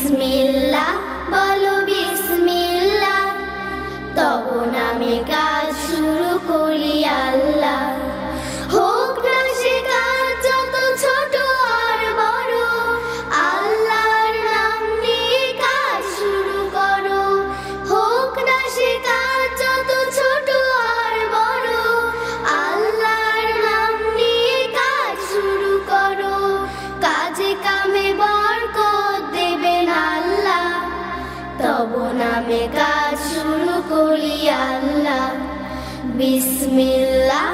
বিসমিল্লাহ বলো বিসমিল্লাহ, তব নামে কাজ শুরু করি আল্লাহ। হোক না সে কাজ যত ছোট আর বড়, আল্লাহর নাম নিয়ে কাজ শুরু করো। হোক না সে কাজ যত ছোট আর বড়, আল্লাহর নাম নিয়ে কাজ শুরু করো। কাজে কামে বরকত দেবেন আল্লাহ, তব নামে কাজ শুরু করি আল্লাহ। বিসমিল্লাহ